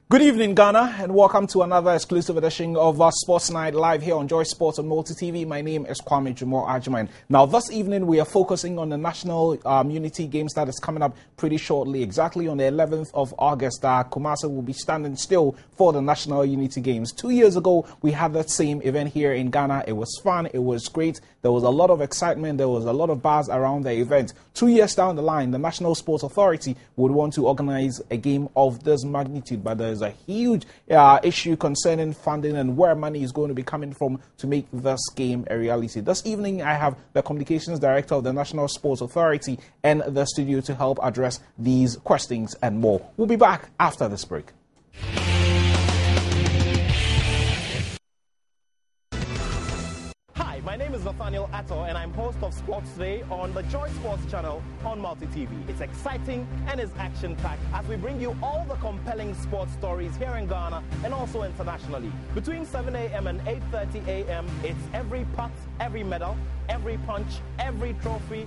Good evening, Ghana, and welcome to another exclusive edition of Sports Night live here on Joy Sports on Multi TV. My name is Kwame Dwomoh. Now, this evening we are focusing on the National Unity Games that is coming up pretty shortly. Exactly on the 11th of August, Kumasi will be standing still for the National Unity Games. 2 years ago, we had that same event here in Ghana. It was fun. It was great. There was a lot of excitement. There was a lot of buzz around the event. 2 years down the line, the National Sports Authority would want to organize a game of this magnitude, but there's a huge issue concerning funding and where money is going to be coming from to make this game a reality. This evening, I have the Communications Director of the National Sports Authority in the studio to help address these questions and more. We'll be back after this break. My name is Nathaniel Atto, and I'm host of Sports Today on the Joy Sports channel on Multi TV. It's exciting and it's action-packed as we bring you all the compelling sports stories here in Ghana and also internationally. Between 7 a.m. and 8:30 a.m., it's every putt, every medal, every punch, every trophy.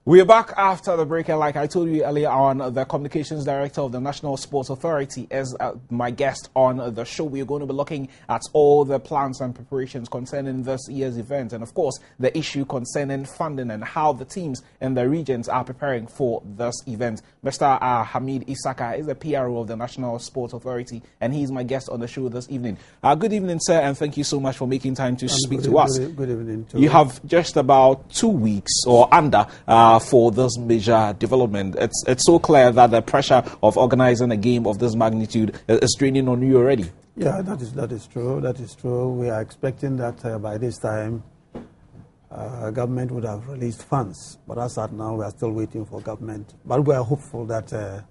We are back after the break, and like I told you earlier on, the Communications Director of the National Sports Authority is my guest on the show. We are going to be looking at all the plans and preparations concerning this year's event, and of course, the issue concerning funding and how the teams in the regions are preparing for this event. Mr. Hamid Isaka is the PRO of the National Sports Authority, and he's my guest on the show this evening. Good evening, sir, and thank you so much for making time to speak to us. Good evening. You have just about 2 weeks or under for this major development. It's so clear that the pressure of organizing a game of this magnitude is draining on you already. Yeah, that is true. That is true. We are expecting that by this time, government would have released funds. But as at now, we are still waiting for government. But we are hopeful that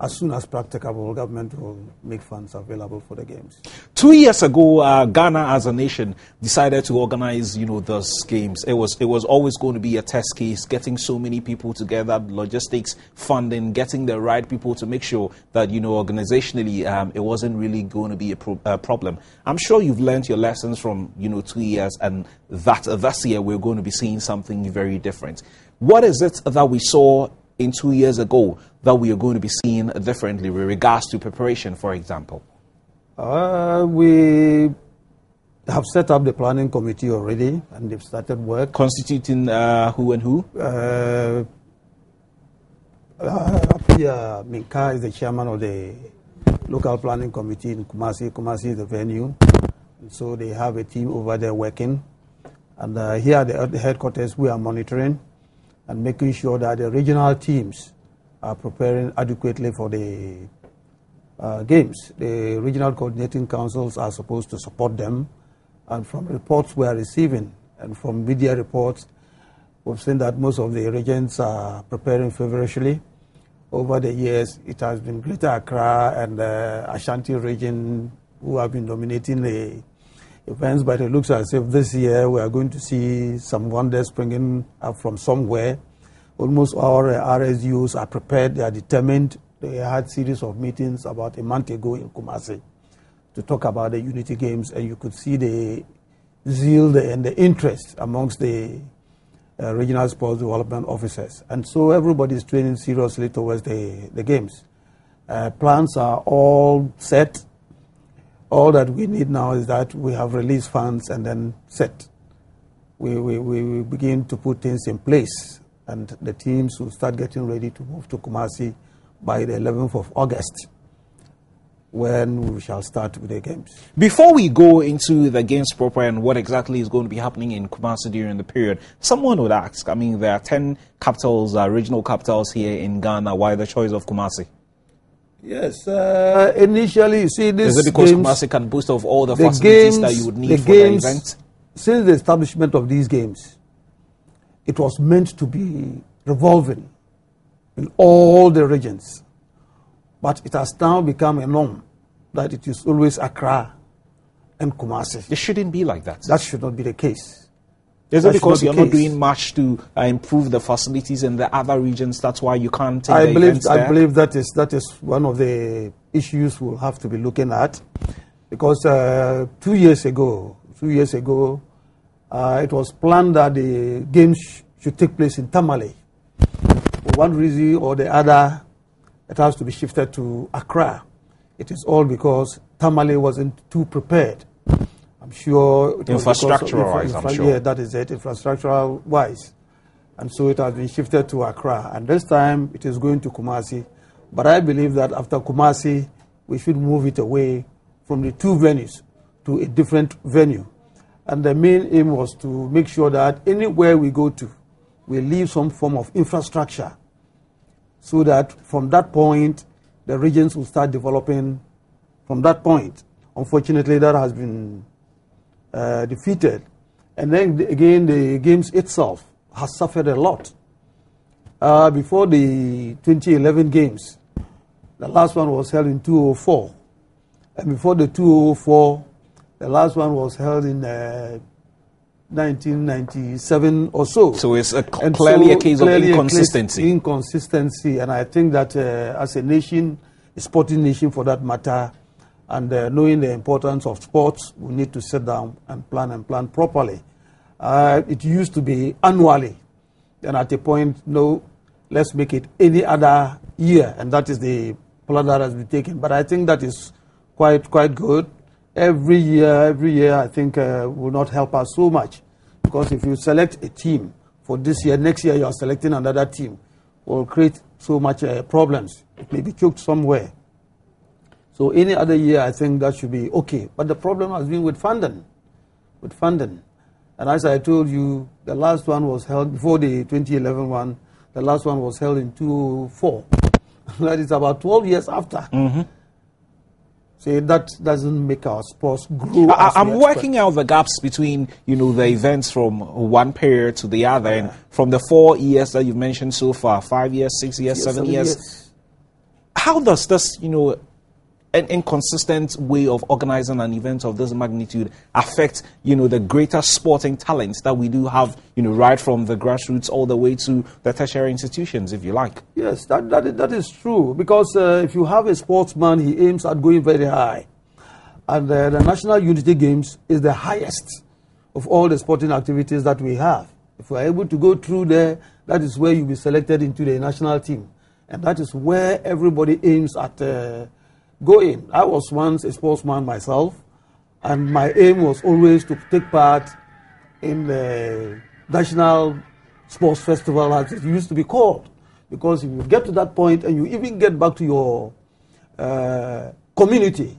as soon as practicable, government will make funds available for the games. 2 years ago, Ghana as a nation decided to organize, those games. It was always going to be a test case, getting so many people together, logistics, funding, getting the right people to make sure that, organizationally, it wasn't really going to be a problem. I'm sure you've learned your lessons from, 2 years, and that this year we're going to be seeing something very different. What is it that we saw in 2 years ago that we are going to be seeing differently with regards to preparation, for example? We have set up the planning committee already, and they've started work. Constituting who and who? Minka is the chairman of the local planning committee in Kumasi. Kumasi is the venue. And so they have a team over there working. And here at the headquarters, we are monitoring and making sure that the regional teams are preparing adequately for the games. The regional coordinating councils are supposed to support them. And from reports we are receiving and from media reports, we've seen that most of the regions are preparing feverishly. Over the years, it has been Greater Accra and the Ashanti region who have been dominating the events, but it looks as if this year we are going to see some wonders springing up from somewhere. Almost all RSUs are prepared, they are determined. They had a series of meetings about a month ago in Kumasi to talk about the Unity Games, and you could see the zeal and the interest amongst the regional sports development officers. And so everybody is training seriously towards the games. Plans are all set. All that we need now is that we have released funds and then set. We begin to put things in place, and the teams will start getting ready to move to Kumasi by the 11th of August, when we shall start with the games. Before we go into the games proper and what exactly is going to be happening in Kumasi during the period, someone would ask, there are 10 capitals, regional capitals here in Ghana. Why the choice of Kumasi? Yes, initially, you see, this is it because Kumasi can boast of all the facilities that you would need for the event? Since the establishment of these games, it was meant to be revolving in all the regions. But it has now become a norm that it is always Accra and Kumasi. It shouldn't be like that. That should not be the case. Is it because you're not doing much to improve the facilities in the other regions? That's why you can't take the events there? I believe that is one of the issues we'll have to be looking at. Because 2 years ago, it was planned that the games should take place in Tamale. For one reason or the other, it has to be shifted to Accra. It is all because Tamale wasn't too prepared. I'm sure it was infrastructural-wise, I'm sure. Yeah, that is it, infrastructural-wise. And so it has been shifted to Accra. And this time it is going to Kumasi. But I believe that after Kumasi, we should move it away from the two venues to a different venue. And the main aim was to make sure that anywhere we go to, we leave some form of infrastructure so that from that point, the regions will start developing from that point. Unfortunately, that has been defeated. And then again, the games itself has suffered a lot. Before the 2011 games, the last one was held in 2004. And before the 2004, the last one was held in 1997 or so. So it's clearly a case of inconsistency. Inconsistency, and I think that as a nation, a sporting nation for that matter, and knowing the importance of sports, we need to sit down and plan properly. It used to be annually, and at a point, no, let's make it any other year, and that is the plan that has been taken. But I think that is quite good. Every year, I think will not help us so much, because if you select a team for this year, next year you are selecting another team, will create so much problems. It may be choked somewhere. So any other year, I think that should be okay. But the problem has been with funding. And as I told you, the last one was held before the 2011 one. The last one was held in 2004. That is about 12 years after. Mm-hmm. So that doesn't make our sports grow. I'm working out the gaps between, the events from one period to the other, and from the 4 years that you've mentioned so far, 5 years, 6 years, 7 years. How does this, an inconsistent way of organizing an event of this magnitude affect, the greater sporting talents that we do have, right from the grassroots all the way to the tertiary institutions, if you like? Yes, that is true. Because if you have a sportsman, he aims at going very high. And the National Unity Games is the highest of all the sporting activities that we have. If we are able to go through there, that is where you'll be selected into the national team. And that is where everybody aims at going. I was once a sportsman myself, and my aim was always to take part in the National Sports Festival, as it used to be called. Because if you get to that point and you even get back to your community,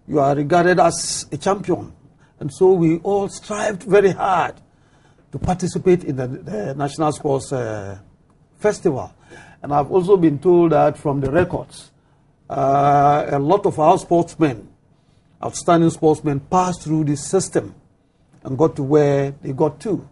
you are regarded as a champion. And so we all strived very hard to participate in the National Sports Festival. And I've also been told that from the records, a lot of our sportsmen, outstanding sportsmen, passed through this system and got to where they got to.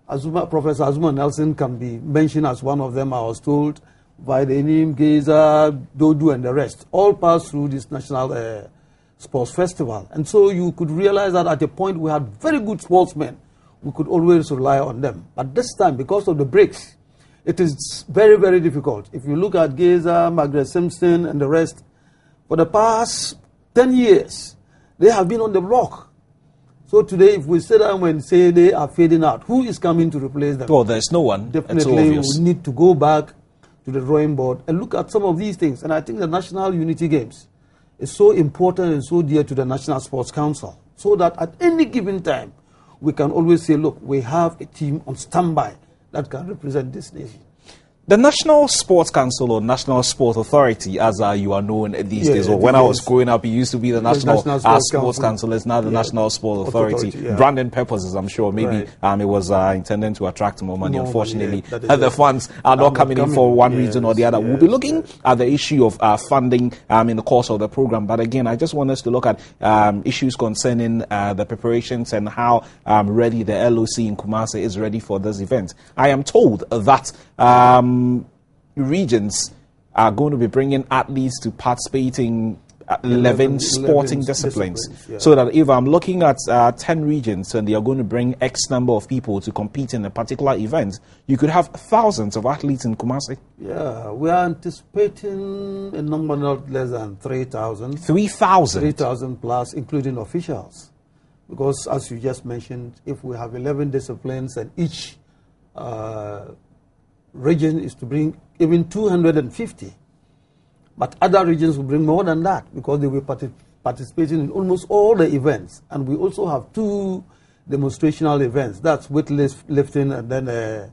Professor Azuma Nelson can be mentioned as one of them, I was told. Vaidenim, Geza, Dodu, and the rest all passed through this National Sports Festival. And so you could realize that at a point we had very good sportsmen. We could always rely on them. But this time, because of the breaks, it is very, very difficult. If you look at Geza, Margaret Simpson, and the rest, for the past 10 years, they have been on the block. So today, if we sit down and say they are fading out, who is coming to replace them? Well, there's no one. Definitely, we need to go back to the drawing board and look at some of these things. And I think the National Unity Games is so important and so dear to the National Sports Council, so that at any given time, we can always say, look, we have a team on standby that can represent this nation. The National Sports Council or National Sports Authority, as you are known these days, or when I was growing up, it used to be the National Sports Council. It's now the National Sports Authority. Branding purposes, I'm sure. Maybe it was intended to attract more money. Unfortunately, the funds are not coming in for one reason or the other. We'll be looking at the issue of funding in the course of the program. But again, I just want us to look at issues concerning the preparations and how ready the LOC in Kumasi is ready for this event. I am told that regions are going to be bringing athletes to participate in 11 sporting disciplines. So that if I'm looking at 10 regions and they are going to bring X number of people to compete in a particular event, you could have thousands of athletes in Kumasi. Yeah, we are anticipating a number not less than 3,000. 3,000? 3,000 plus, including officials. Because as you just mentioned, if we have 11 disciplines and each region is to bring even 250. But other regions will bring more than that because they will participating in almost all the events. And we also have 2 demonstrational events. That's weightlifting and then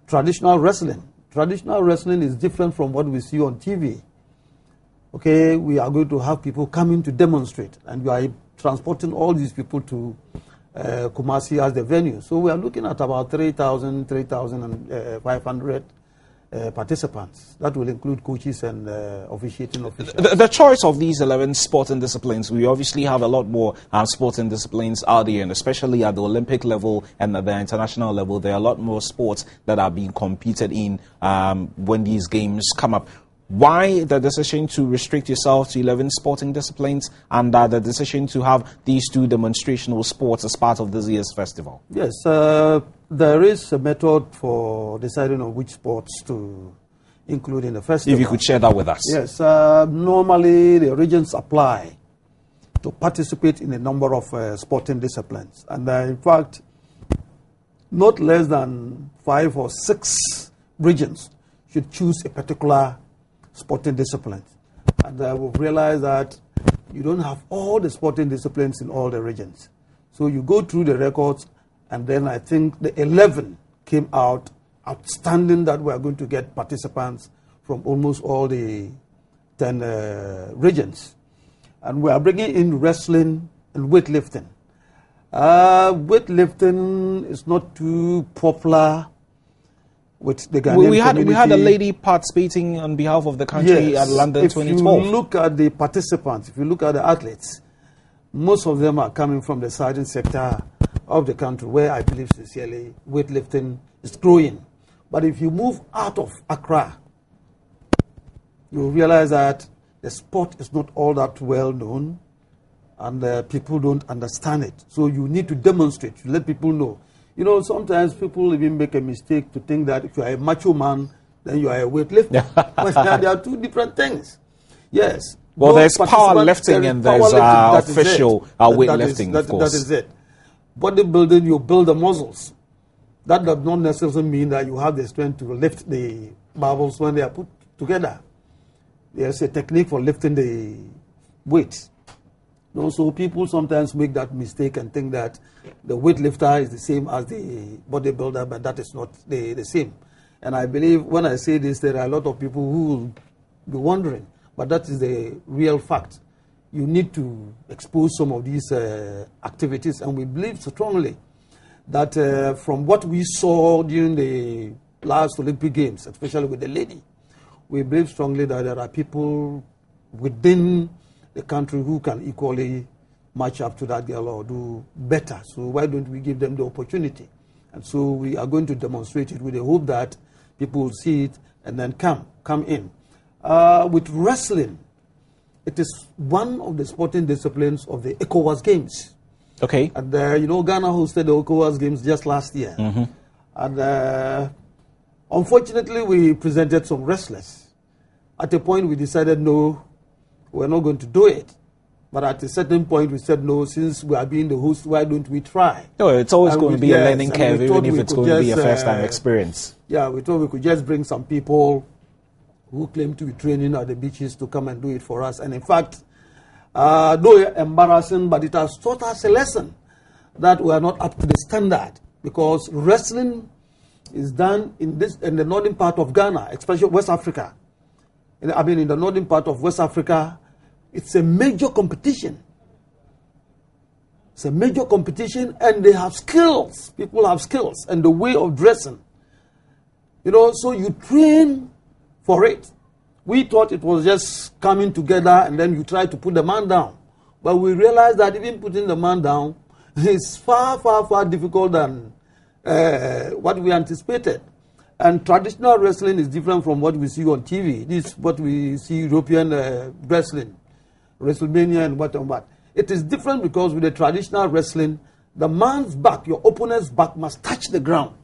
traditional wrestling. Traditional wrestling is different from what we see on TV. Okay, we are going to have people coming to demonstrate, and we are transporting all these people to Kumasi as the venue. So we are looking at about 3,500 participants. That will include coaches and officiating officials. The choice of these 11 sporting disciplines, we obviously have a lot more sporting disciplines out there, and especially at the Olympic level and at the international level, there are a lot more sports that are being competed in when these games come up. Why the decision to restrict yourself to 11 sporting disciplines and the decision to have these 2 demonstrational sports as part of this year's festival? Yes, there is a method for deciding on which sports to include in the festival. If you could share that with us. Yes, normally the regions apply to participate in a number of sporting disciplines. And in fact, not less than 5 or 6 regions should choose a particular sporting disciplines. And we've realized that you don't have all the sporting disciplines in all the regions. So you go through the records, and then I think the 11 came out outstanding that we are going to get participants from almost all the 10 regions. And we are bringing in wrestling and weightlifting. Weightlifting is not too popular with the Ghanaian community. We had a lady participating on behalf of the country at London 2012. If you look at the participants, if you look at the athletes, most of them are coming from the southern sector of the country, where I believe sincerely weightlifting is growing. But if you move out of Accra, you realize that the sport is not all that well known, and people don't understand it. So you need to demonstrate, to let people know. You know, sometimes people even make a mistake to think that if you are a macho man, then you are a weightlifter. But there are 2 different things. Yes. Well, there's powerlifting and there's official weightlifting, of course. That is it. Bodybuilding, you build the muscles. That does not necessarily mean that you have the strength to lift the barbells when they are put together. There's a technique for lifting the weights. So people sometimes make that mistake and think that the weightlifter is the same as the bodybuilder, but that is not the same. And I believe when I say this, there are a lot of people who will be wondering, but that is the real fact. You need to expose some of these activities, and we believe strongly that from what we saw during the last Olympic Games, especially with the lady, we believe strongly that there are people within the country who can equally match up to that girl or do better. So why don't we give them the opportunity? And so we are going to demonstrate it with the hope that people will see it and then come in. With wrestling, it is one of the sporting disciplines of the ECOWAS Games. Okay. And you know, Ghana hosted the ECOWAS Games just last year. Mm-hmm. And unfortunately, we presented some wrestlers. At a point, we decided, no, we're not going to do it. But at a certain point, we said, no, since we are being the host, why don't we try? No, it's always going to be a learning curve, even if it's going to be a first-time experience. Yeah, we thought we could just bring some people who claim to be training at the beaches to come and do it for us. And in fact, though embarrassing, but it has taught us a lesson that we are not up to the standard, because wrestling is done in the northern part of Ghana, especially West Africa. I mean, in the northern part of West Africa, it's a major competition. It's a major competition, and they have skills. People have skills and the way of dressing. You know, so you train for it. We thought it was just coming together and then you try to put the man down. But we realized that even putting the man down is far, far, far difficult than what we anticipated. And traditional wrestling is different from what we see on TV. This is what we see European wrestling, WrestleMania and what and what. It is different because with the traditional wrestling, the man's back, your opponent's back must touch the ground.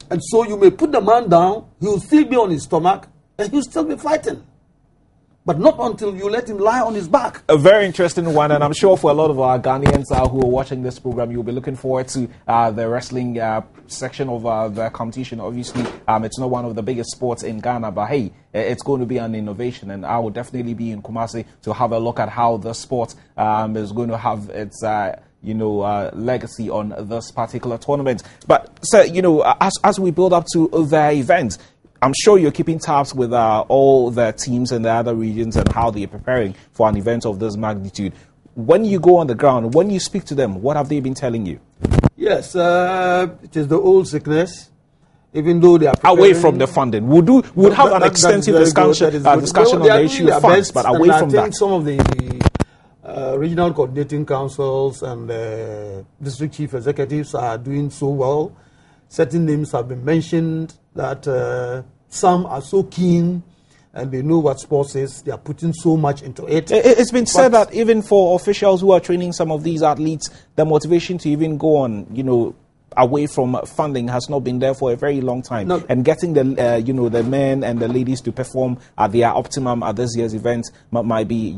And so you may put the man down, he will still be on his stomach, and he'll still be fighting. But not until you let him lie on his back. A very interesting one, and I'm sure for a lot of our Ghanaians who are watching this program, you'll be looking forward to the wrestling section of the competition. Obviously, it's not one of the biggest sports in Ghana, but hey, it's going to be an innovation, and I will definitely be in Kumasi to have a look at how the sport is going to have its legacy on this particular tournament. But, sir, as we build up to the event, I'm sure you're keeping tabs with all the teams in the other regions and how they're preparing for an event of this magnitude. When you go on the ground, when you speak to them, what have they been telling you? Yes, it is the old sickness. Even though they are away from the funding, we'll have an extensive discussion on the issue of funds, but away from that. I think some of the regional coordinating councils and district chief executives are doing so well. Certain names have been mentioned that some are so keen and they know what sports is. They are putting so much into it. It's been said that even for officials who are training some of these athletes, the motivation to even go on, away from funding has not been there for a very long time. No. And getting the the men and the ladies to perform at their optimum at this year's event might be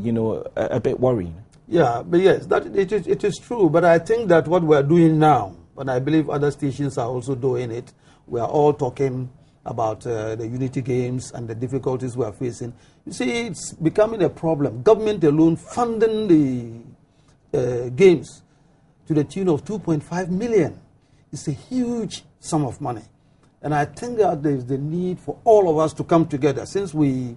a bit worrying. Yeah, but yes, it is true. But I think that what we are doing now, and I believe other stations are also doing it, we are all talking about the Unity Games and the difficulties we are facing. You see, it's becoming a problem. Government alone funding the games to the tune of 2.5 million. It's a huge sum of money. And I think that there is the need for all of us to come together. Since we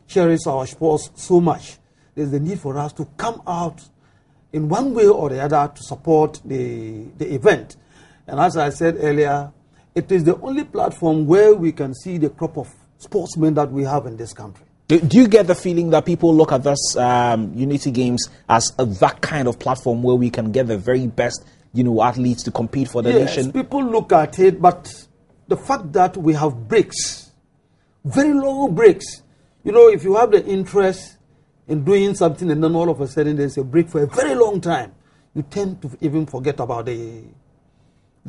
cherish our sports so much, there's the need for us to come out in one way or the other to support the event. And as I said earlier, it is the only platform where we can see the crop of sportsmen that we have in this country. Do you get the feeling that people look at this Unity Games as that kind of platform where we can get the very best athletes to compete for the nation? Yes, people look at it, but the fact that we have breaks, very long breaks. If you have the interest in doing something and then all of a sudden there's a break for a very long time, you tend to even forget about the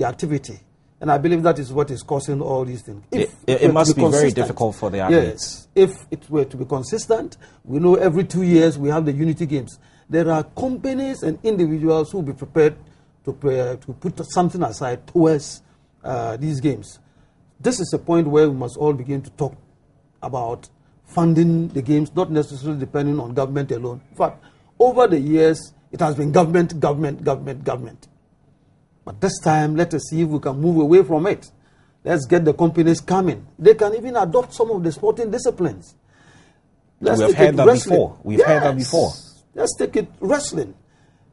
activity. And I believe that is what is causing all these things. It must be very difficult for the athletes. Yes, if it were to be consistent, we know every 2 years we have the Unity Games. There are companies and individuals who will be prepared to put something aside towards these games. This is a point where we must all begin to talk about funding the games, not necessarily depending on government alone. In fact, over the years, it has been government. But this time, let us see if we can move away from it. Let's get the companies coming. They can even adopt some of the sporting disciplines. We've heard that before. We've heard that before. Let's take it wrestling.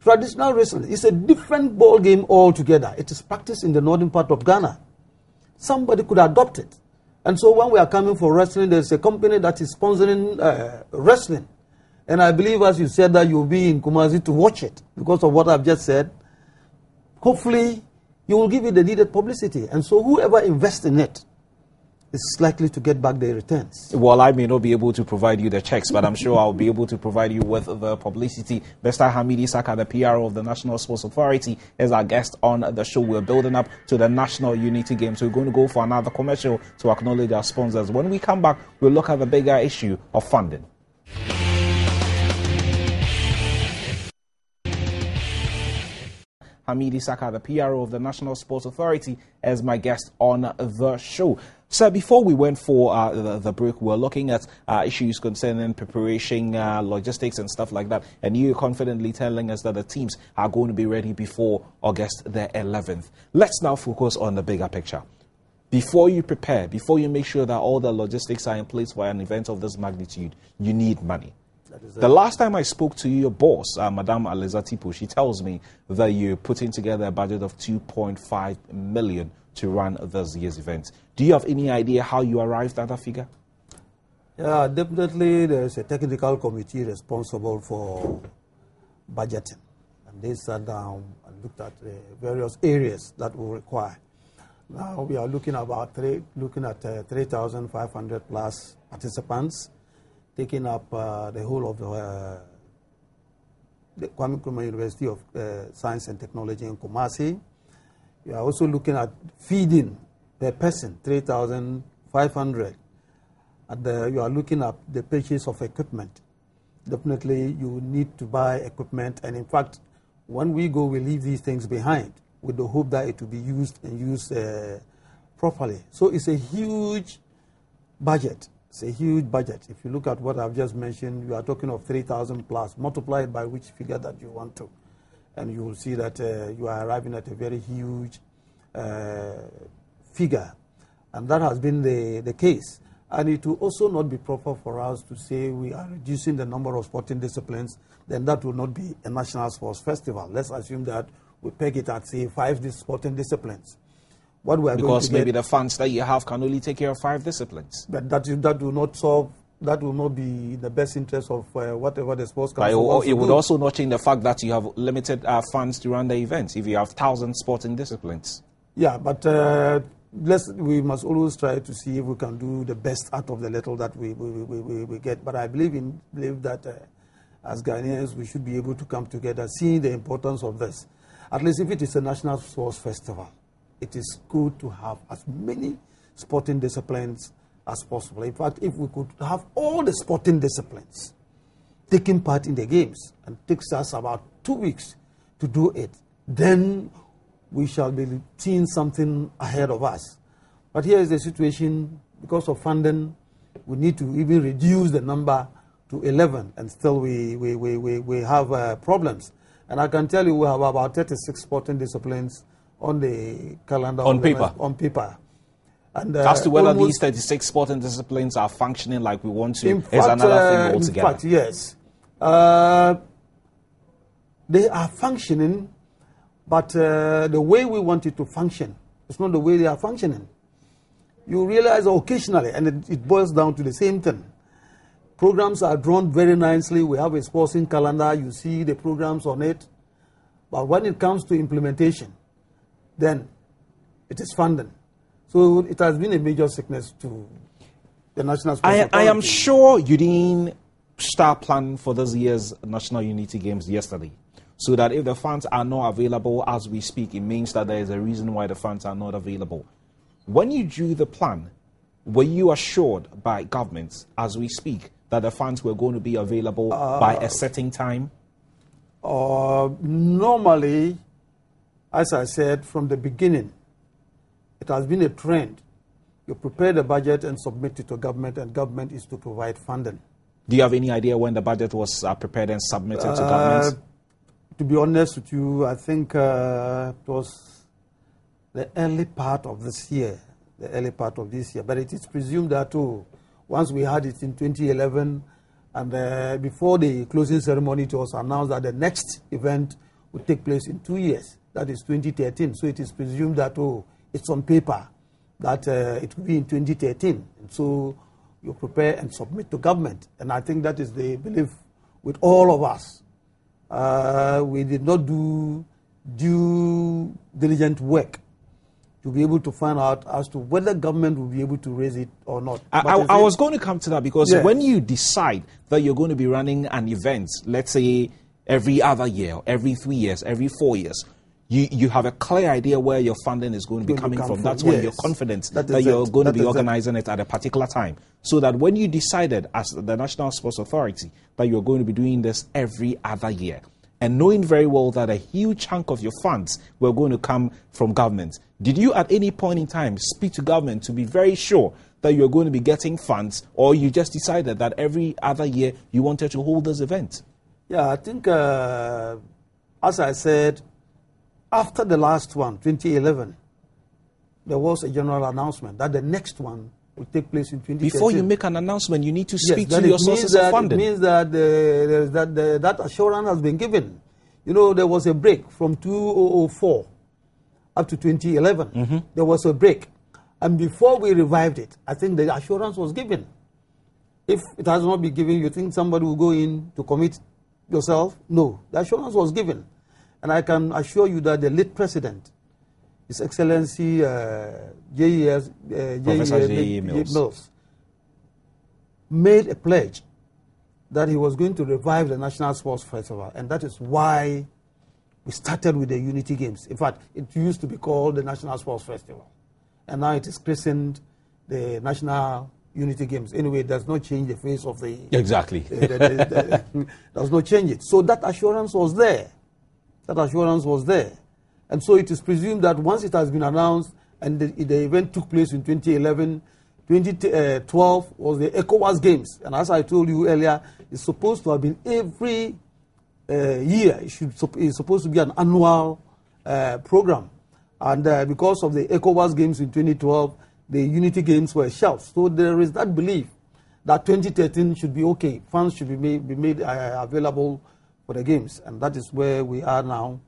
Traditional wrestling is a different ball game altogether. It is practiced in the northern part of Ghana. Somebody could adopt it. And so when we are coming for wrestling, there's a company that is sponsoring wrestling. And I believe, as you said, that you'll be in Kumasi to watch it because of what I've just said. Hopefully, you will give it the needed publicity. And so whoever invests in it is likely to get back their returns. Well, I may not be able to provide you the checks, but I'm sure I'll be able to provide you with the publicity. Mr. Hamidi Saka, the PRO of the National Sports Authority, is our guest on the show. We're building up to the National Unity Games. We're going to go for another commercial to acknowledge our sponsors. When we come back, we'll look at the bigger issue of funding. Hamidi Saka, the PRO of the National Sports Authority, as my guest on the show. Sir, before we went for the break, we were looking at issues concerning preparation, logistics and stuff like that. And you're confidently telling us that the teams are going to be ready before August the 11th. Let's now focus on the bigger picture. Before you prepare, before you make sure that all the logistics are in place for an event of this magnitude, you need money. The last time I spoke to your boss, Madame Aliza Tipo, she tells me that you're putting together a budget of 2.5 million to run this year's event. Do you have any idea how you arrived at that figure? Yeah, definitely there's a technical committee responsible for budgeting. And they sat down and looked at the various areas that will require. Now we are looking at 3,500 plus participants, taking up the whole of the Kwame University of Science and Technology in Kumasi. We are also looking at feeding per person, 3,500. and you are looking at the purchase of equipment. Definitely, you need to buy equipment, and in fact, when we go, we leave these things behind with the hope that it will be used and used properly. So it's a huge budget. It's a huge budget. If you look at what I've just mentioned, you are talking of 3,000 plus. Multiply it by which figure that you want to, and you will see that you are arriving at a very huge figure. And that has been the case. And it will also not be proper for us to say we are reducing the number of sporting disciplines. Then that will not be a national sports festival. Let's assume that we peg it at, say, 5 sporting disciplines. What we are because going to maybe get, the funds that you have can only take care of 5 disciplines. but that will not solve. That will not be in the best interest of whatever the sports council wants to It would do. also not change the fact that you have limited funds to run the events if you have 1,000 sporting disciplines. Yeah, but we must always try to see if we can do the best out of the little that we get. But I believe that as Ghanaians, we should be able to come together, see the importance of this. At least if it is a national sports festival, it is good to have as many sporting disciplines as possible. In fact, if we could have all the sporting disciplines taking part in the games, and it takes us about 2 weeks to do it, then we shall be seeing something ahead of us. But here is the situation: because of funding, we need to even reduce the number to 11, and still we have problems. And I can tell you we have about 36 sporting disciplines on the calendar. On paper. On paper. And, as to whether these 36 sporting disciplines are functioning like we want to is another thing altogether. In fact, yes. They are functioning, but the way we want it to function is not the way they are functioning. You realize occasionally, and it boils down to the same thing. Programs are drawn very nicely. We have a sporting calendar. You see the programs on it. But when it comes to implementation, then it is funding. So it has been a major sickness to the National Sports Authority. I am sure you didn't start planning for this year's National Unity Games yesterday. So that if the funds are not available as we speak, it means that there is a reason why the funds are not available. When you drew the plan, were you assured by governments as we speak that the funds were going to be available by a certain time? Normally, as I said from the beginning, it has been a trend. You prepare the budget and submit it to government, and government is to provide funding. Do you have any idea when the budget was prepared and submitted to governments? To be honest with you, I think it was the early part of this year. But it is presumed that once we had it in 2011, and before the closing ceremony, it was announced that the next event would take place in 2 years. That is 2013. So it is presumed that it's on paper that it will be in 2013. And so you prepare and submit to government. And I think that is the belief with all of us. We did not do due diligent work to be able to find out as to whether government will be able to raise it or not. I was going to come to that because when you decide that you're going to be running an event, let's say every other year, every 3 years, every 4 years, you have a clear idea where your funding is going to be coming from. That's when you're confident that you're going to be organizing it at a particular time. So that when you decided as the National Sports Authority that you're going to be doing this every other year, and knowing very well that a huge chunk of your funds were going to come from government, did you at any point in time speak to government to be very sure that you're going to be getting funds, or you just decided that every other year you wanted to hold this event? Yeah, I think, as I said, after the last one, 2011, there was a general announcement that the next one will take place in 2013. Before you make an announcement, you need to speak to your sources of funding. It means that that assurance has been given. You know, there was a break from 2004 up to 2011. Mm-hmm. There was a break. And before we revived it, I think the assurance was given. If it has not been given, you think somebody will go in to commit yourself? No, the assurance was given. And I can assure you that the late president, His Excellency Professor J.E. Mills, made a pledge that he was going to revive the National Sports Festival. And that is why we started with the Unity Games. In fact, it used to be called the National Sports Festival. And now it is christened the National Unity Games. Anyway, it does not change the face of the... Exactly. Does not change it. So that assurance was there. That assurance was there. And so it is presumed that once it has been announced and the event took place in 2011, 2012 was the ECOWAS Games. And as I told you earlier, it's supposed to have been every year. It's supposed to be an annual program. And because of the ECOWAS Games in 2012, the Unity Games were shelved. So there is that belief that 2013 should be okay. Funds should be made available for the games. And that is where we are now.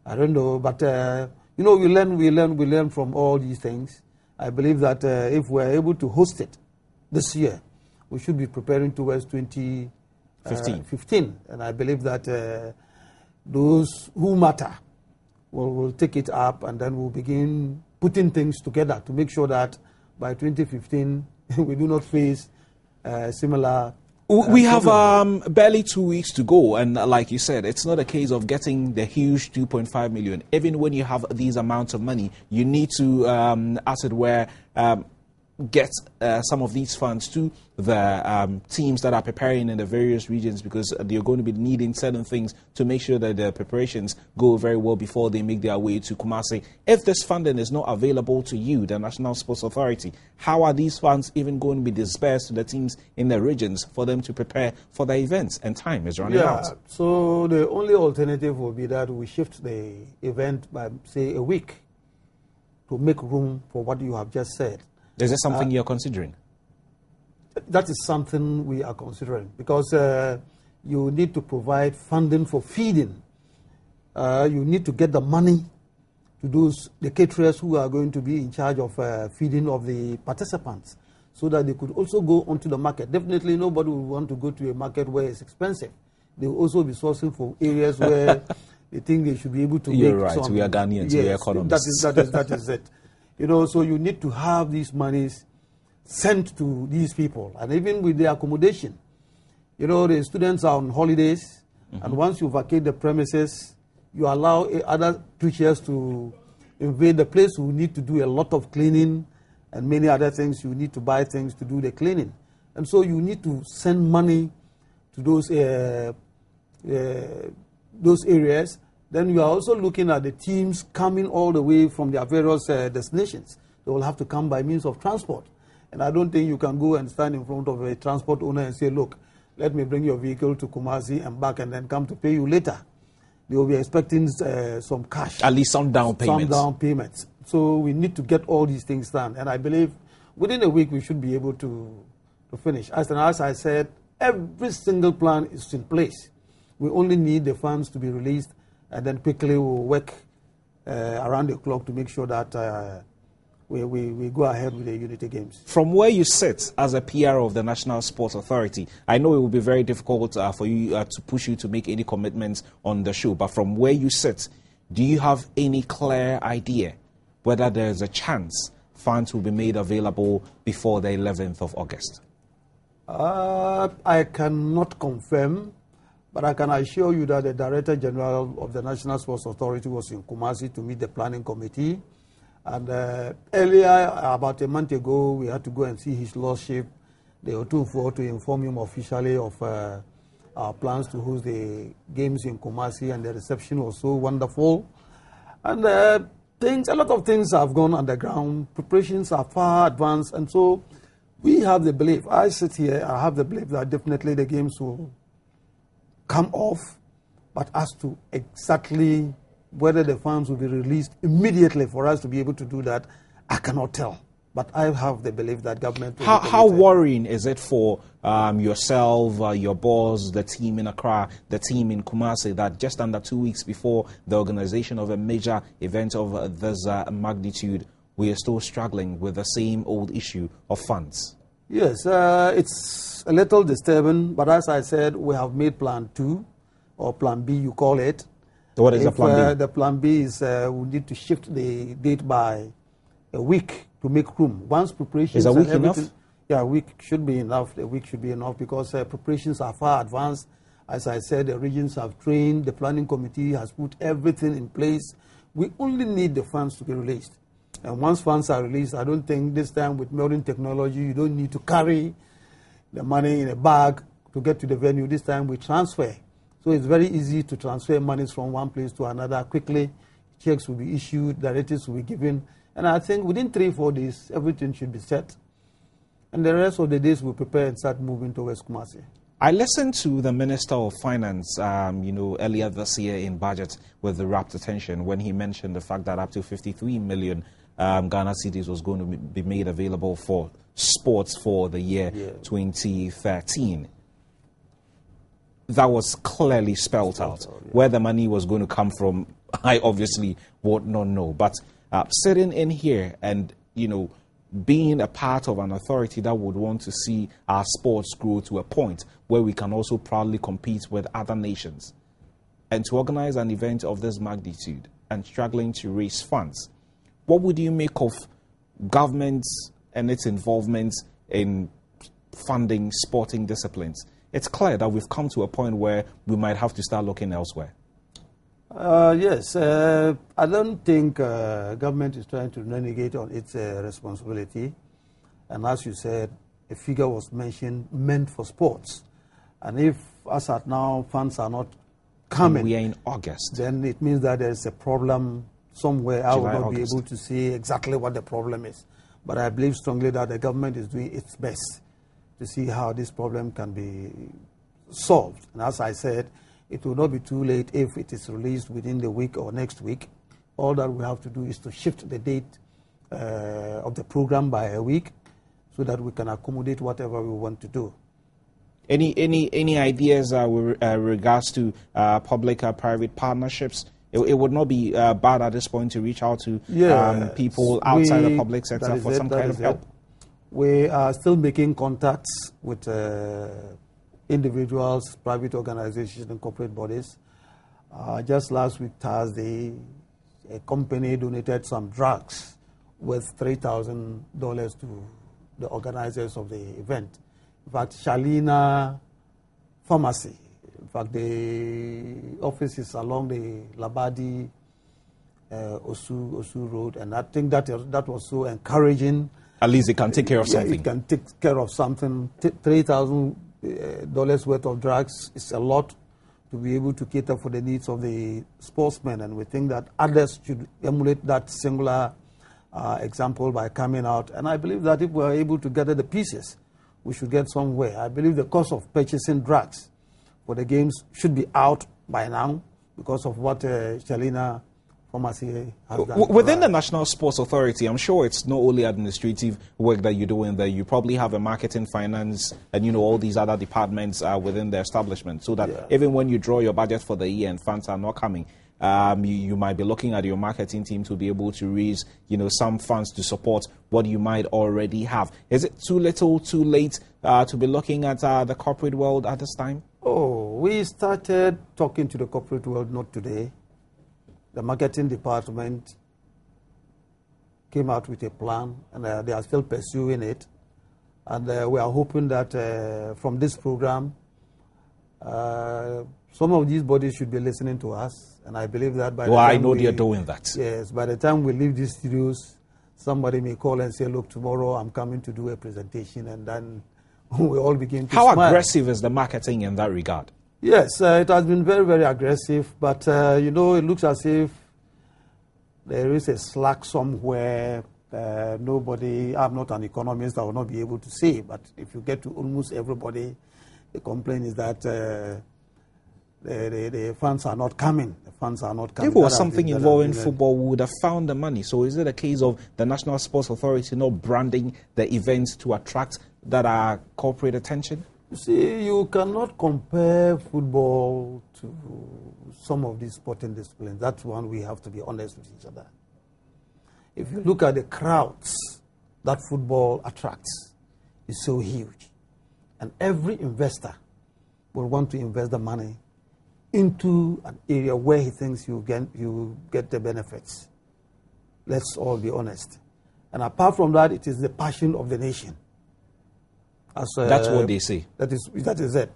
I don't know, but you know, we learn from all these things. I believe that if we're able to host it this year, we should be preparing towards 2015. And I believe that those who matter will take it up, and then we'll begin putting things together to make sure that by 2015 we do not face similar. We have barely 2 weeks to go, and like you said, it's not a case of getting the huge 2.5 million. Even when you have these amounts of money, you need to, as it were, get some of these funds to the teams that are preparing in the various regions, because they're going to be needing certain things to make sure that the preparations go very well before they make their way to Kumasi. If this funding is not available to you, the National Sports Authority, how are these funds even going to be dispersed to the teams in the regions for them to prepare for the events? And time is running out. So the only alternative will be that we shift the event by, say, a week to make room for what you have just said. Is this something you're considering? That is something we are considering, because you need to provide funding for feeding. You need to get the money to the caterers who are going to be in charge of feeding of the participants, so that they could also go onto the market. Definitely nobody will want to go to a market where it's expensive. They will also be sourcing for areas where they think they should be able to You're make right. some. We are Ghanaians. Yes, we are economists. That is it. You know, so you need to have these monies sent to these people, and even with the accommodation. You know, the students are on holidays, and once you vacate the premises, you allow other creatures to invade the place who need to do a lot of cleaning and many other things. You need to buy things to do the cleaning. And so you need to send money to those areas. Then you are also looking at the teams coming all the way from their various destinations. They will have to come by means of transport. And I don't think you can go and stand in front of a transport owner and say, look, let me bring your vehicle to Kumasi and back and then come to pay you later. They will be expecting some cash. At least some down payments. Some down payments. So we need to get all these things done. And I believe within a week we should be able to finish. As I said, every single plan is in place. We only need the funds to be released, and then quickly we'll work around the clock to make sure that we go ahead with the Unity Games. From where you sit as a PR of the National Sports Authority, I know it will be very difficult for you to push you to make any commitments on the show, but from where you sit, do you have any clear idea whether there's a chance funds will be made available before the 11th of August? I cannot confirm, but I can assure you that the Director General of the National Sports Authority was in Kumasi to meet the planning committee. And earlier, about a month ago, we had to go and see His Lordship, the Otunfo, to inform him officially of our plans to host the games in Kumasi, and the reception was so wonderful. And a lot of things have gone underground. Preparations are far advanced, and so we have the belief. I sit here, I have the belief that definitely the games will come off, but as to exactly whether the funds will be released immediately for us to be able to do that, I cannot tell. But I have the belief that government will How worrying is it for yourself, your boss, the team in Accra, the team in Kumasi, that just under 2 weeks before the organization of a major event of this magnitude, we are still struggling with the same old issue of funds? Yes, it's a little disturbing, but as I said, we have made Plan 2, or Plan B, you call it. What is the Plan B? The Plan B is we need to shift the date by a week to make room. Once preparations... Is a week enough? Yeah, a week should be enough. A week should be enough because preparations are far advanced. As I said, the regions have trained, the planning committee has put everything in place. We only need the funds to be released. And once funds are released, I don't think this time with modern technology, you don't need to carry the money in a bag to get to the venue. This time we transfer. So it's very easy to transfer monies from one place to another quickly. Checks will be issued, directives will be given. And I think within 3-4 days, everything should be set. And the rest of the days we'll prepare and start moving towards Kumasi. I listened to the Minister of Finance, earlier this year in budget with the rapt attention when he mentioned the fact that up to 53 million Ghana cedis was going to be made available for sports for the year 2013. That was clearly spelled out. Where the money was going to come from, I obviously would not know. But sitting in here and, being a part of an authority that would want to see our sports grow to a point where we can also proudly compete with other nations, and to organize an event of this magnitude and struggling to raise funds, what would you make of government and its involvement in funding sporting disciplines? It's clear that we've come to a point where we might have to start looking elsewhere. Yes, I don't think government is trying to renegade on its responsibility. And as you said, a figure was mentioned meant for sports. And if, as at now, funds are not coming, and we are in August, then it means that there's a problem somewhere. I will not August. be able to see exactly what the problem is. But I believe strongly that the government is doing its best to see how this problem can be solved. And as I said, it will not be too late if it is released within the week or next week. All that we have to do is to shift the date of the program by a week so that we can accommodate whatever we want to do. Any ideas with regards to public-private partnerships? It would not be bad at this point to reach out to people outside the public sector for some kind of help. We are still making contacts with individuals, private organizations, and corporate bodies. Just last week, Thursday, a company donated some drugs worth $3,000 to the organizers of the event. In fact, Shalina Pharmacy, in fact, the office is along the Labadi Osu Road, and I think that was so encouraging. At least it can take care of something. It can take care of something. $3,000 worth of drugs is a lot to be able to cater for the needs of the sportsmen, and we think that others should emulate that singular example by coming out. And I believe that if we are able to gather the pieces, we should get somewhere. I believe the cost of purchasing drugs for the games should be out by now because of what Shalina Pharmacy has done. Within the National Sports Authority, I'm sure it's not only administrative work that you do in there. You probably have a marketing, finance, and all these other departments within the establishment, so that even when you draw your budget for the year and funds are not coming, you might be looking at your marketing team to be able to raise, some funds to support what you might already have. Is it too little, too late to be looking at the corporate world at this time? Oh, we started talking to the corporate world not today. The marketing department came out with a plan, and they are still pursuing it. And we are hoping that from this program, some of these bodies should be listening to us. And I believe that by the time I know they're doing that. Yes, by the time we leave these studios, somebody may call and say, look, tomorrow I'm coming to do a presentation, and then we all begin to smile. How aggressive is the marketing in that regard? Yes, it has been very, very aggressive, but, it looks as if there is a slack somewhere. Nobody, I'm not an economist, I will not be able to say, but if you get to almost everybody, the complaint is that the funds are not coming. The funds are not coming. If it was something involving football, we would have found the money. So is it a case of the National Sports Authority not branding the events to attract that corporate attention? You see, you cannot compare football to some of these sporting disciplines. That's one we have to be honest with each other. If you look at the crowds that football attracts, it's so huge. And every investor will want to invest the money into an area where he thinks you get the benefits. Let's all be honest. And apart from that, it is the passion of the nation. That's what they say. That is it.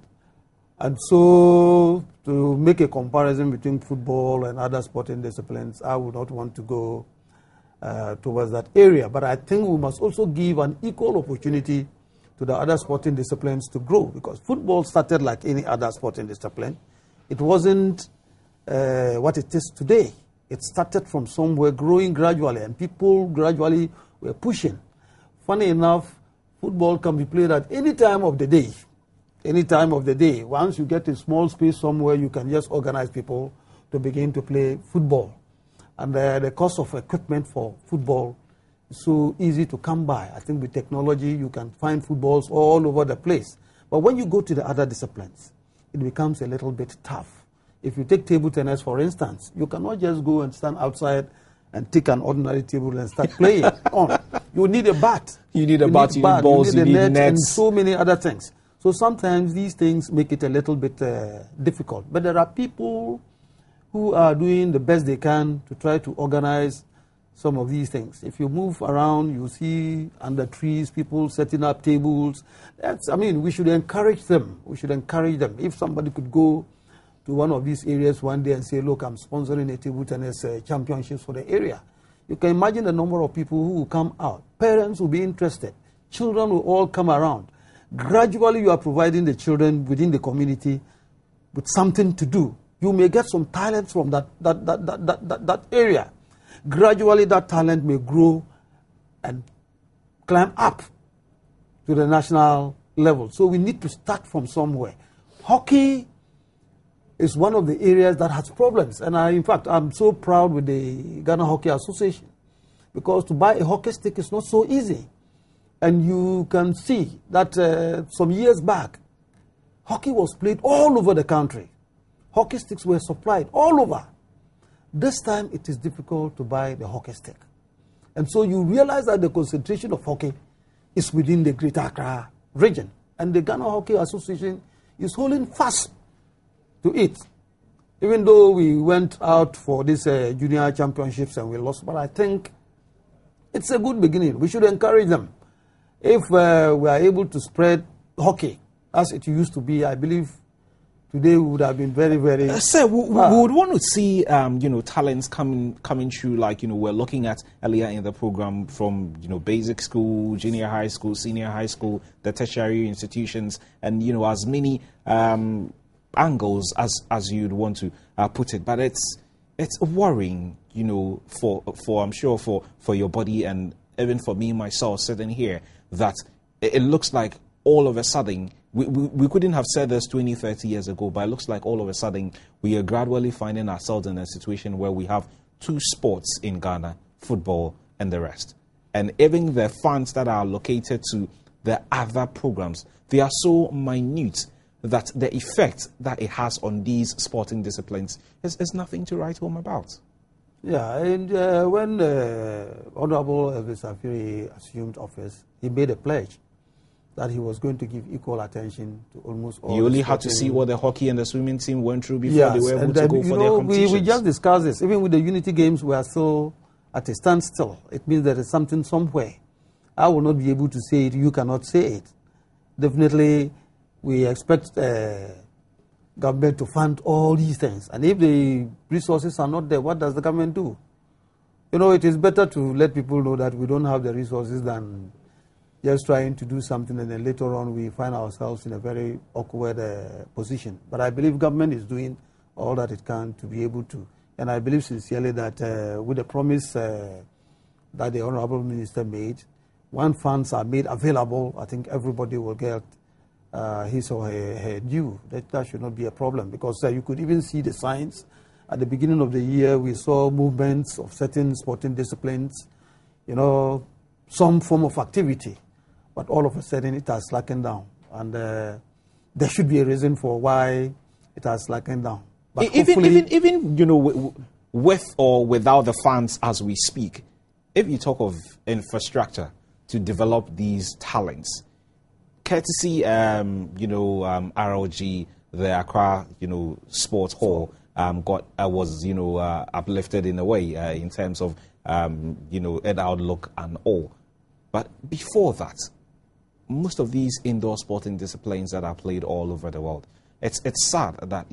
And so, to make a comparison between football and other sporting disciplines, I would not want to go towards that area. But I think we must also give an equal opportunity to the other sporting disciplines to grow, because football started like any other sporting discipline. It wasn't what it is today. It started from somewhere, growing gradually, and people gradually were pushing. Funny enough, football can be played at any time of the day. Any time of the day. Once you get a small space somewhere, you can just organize people to begin to play football. And the cost of equipment for football is so easy to come by. I think with technology, you can find footballs all over the place. But when you go to the other disciplines, it becomes a little bit tough. If you take table tennis, for instance, you cannot just go and stand outside and take an ordinary table and start playing on. You need a bat. You need a bat, you need balls, you need nets. And so many other things. So sometimes these things make it a little bit difficult. But there are people who are doing the best they can to try to organize some of these things. If you move around, you see under trees, people setting up tables. We should encourage them. We should encourage them. If somebody could go to one of these areas one day and say, look, I'm sponsoring a table tennis championships for the area. You can imagine the number of people who will come out. Parents will be interested. Children will all come around. Gradually, you are providing the children within the community with something to do. You may get some talent from that area. Gradually, that talent may grow and climb up to the national level. So we need to start from somewhere. Hockey is one of the areas that has problems. And in fact, I'm so proud with the Ghana Hockey Association, because to buy a hockey stick is not so easy. And you can see that some years back, hockey was played all over the country. Hockey sticks were supplied all over. This time, it is difficult to buy the hockey stick. And so you realize that the concentration of hockey is within the Greater Accra region. And the Ghana Hockey Association is holding fast to it. Even though we went out for these junior championships and we lost, but I think it's a good beginning. We should encourage them. If we are able to spread hockey as it used to be, I believe today would have been very, very... Sir, we would want to see, talents coming through, like, we're looking at earlier in the program from, basic school, junior high school, senior high school, the tertiary institutions, and, as many angles as you'd want to put it. But it's worrying, for I'm sure for your body and even for me, myself, sitting here, that it looks like all of a sudden, we couldn't have said this 20, 30 years ago, but it looks like all of a sudden we are gradually finding ourselves in a situation where we have two sports in Ghana, football and the rest. And even the funds that are allocated to the other programs, they are so minute that the effect that it has on these sporting disciplines is nothing to write home about. Yeah, and when Honorable Elvis Afiri assumed office, he made a pledge that he was going to give equal attention to almost all. You only had to see what the hockey and the swimming team went through before they were able to go for their competitions. We just discussed this. Even with the Unity Games, we are still at a standstill. It means there is something somewhere. I will not be able to say it. You cannot say it. Definitely, we expect government to fund all these things. And if the resources are not there, what does the government do? It is better to let people know that we don't have the resources than just trying to do something and then later on we find ourselves in a very awkward position. But I believe government is doing all that it can to be able to. And I believe sincerely that with the promise that the Honorable Minister made, when funds are made available, I think everybody will get his or her due. That should not be a problem, because you could even see the signs. At the beginning of the year, we saw movements of certain sporting disciplines, some form of activity. But all of a sudden, it has slackened down. And there should be a reason for why it has slackened down. But even with or without the funds as we speak, if you talk of infrastructure to develop these talents, courtesy, RLG, the Accra, Sports Hall, was uplifted in a way in terms of, ed outlook and all. But before that, most of these indoor sporting disciplines that are played all over the world, it's sad that,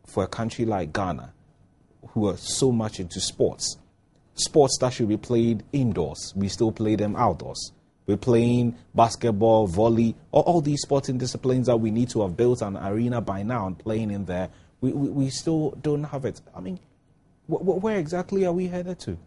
for a country like Ghana, who are so much into sports, sports that should be played indoors, we still play them outdoors. We're playing basketball, volley, all these sporting disciplines that we need to have built an arena by now and playing in there. We still don't have it. I mean, where exactly are we headed to?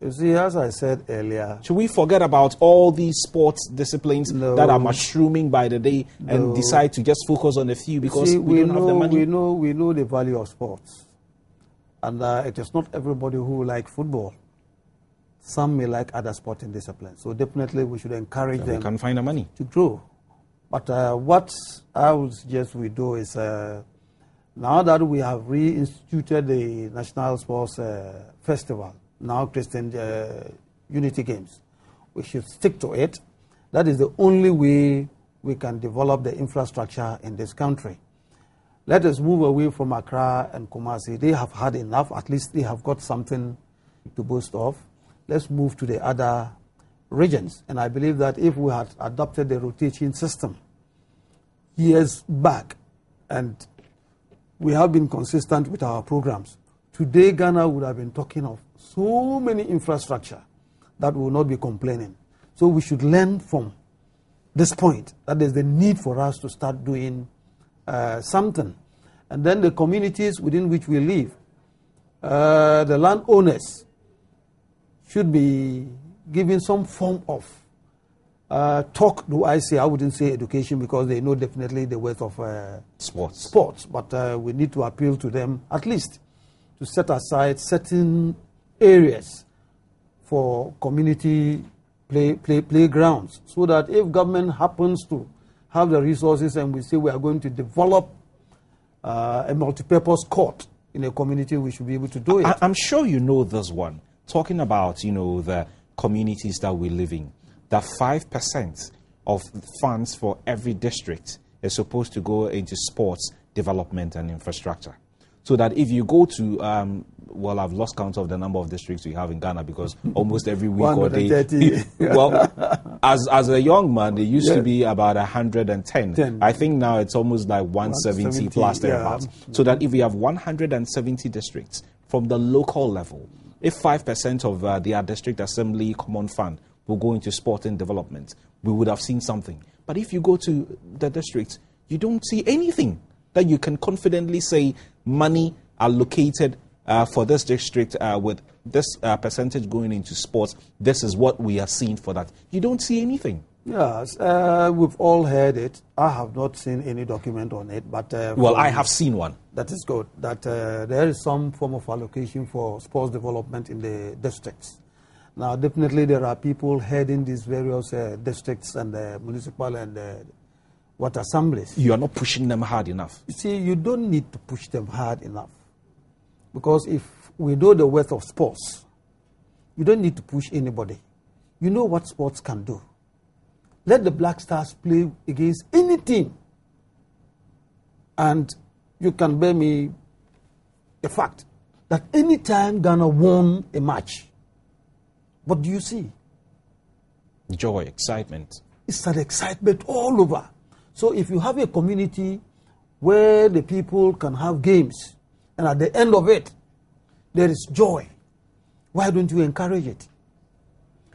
You see, as I said earlier... Should we forget about all these sports disciplines that are mushrooming by the day and decide to just focus on a few because we don't have the money? We know the value of sports. And it is not everybody who like football. Some may like other sporting disciplines. So definitely we should encourage them. We can find the money to grow. But what I would suggest we do is, now that we have reinstituted the National Sports Festival, now Christian Unity Games, we should stick to it. That is the only way we can develop the infrastructure in this country. Let us move away from Accra and Kumasi. They have had enough. At least they have got something to boast of. Let's move to the other regions. And I believe that if we had adopted the rotation system years back, and we have been consistent with our programs, today Ghana would have been talking of so many infrastructure that will not be complaining. So we should learn from this point, that there's the need for us to start doing something. And then the communities within which we live, the landowners should be given some form of talk, do I say. I wouldn't say education because they know definitely the worth of sports. But we need to appeal to them at least to set aside certain areas for community playgrounds, so that if government happens to have the resources and we say we are going to develop a multi-purpose court in a community, we should be able to do it. I'm sure you know this one. Talking about, the communities that we live in, that 5% of funds for every district is supposed to go into sports development and infrastructure. So that if you go to, well, I've lost count of the number of districts we have in Ghana because almost every week or day. Well, as a young man, there used to be about 110. I think now it's almost like 170 plus thereabouts. So that if we have 170 districts from the local level, if 5% of their district assembly common fund will go into sport and development, we would have seen something. But if you go to the districts, you don't see anything that you can confidently say money allocated for this district with this percentage going into sports. This is what we are seeing for that. You don't see anything. Yes, we've all heard it. I have not seen any document on it, but well, I have seen one. That is good. That there is some form of allocation for sports development in the districts. Now, definitely there are people heading these various districts and municipal and what assemblies. You are not pushing them hard enough. You see, you don't need to push them hard enough, because if we know the worth of sports, you don't need to push anybody. You know what sports can do. Let the Black Stars play against any team, and you can bear me the fact that any time Ghana won a match, what do you see? Joy, excitement. It's an excitement all over. So if you have a community where the people can have games, and at the end of it, there is joy, why don't you encourage it?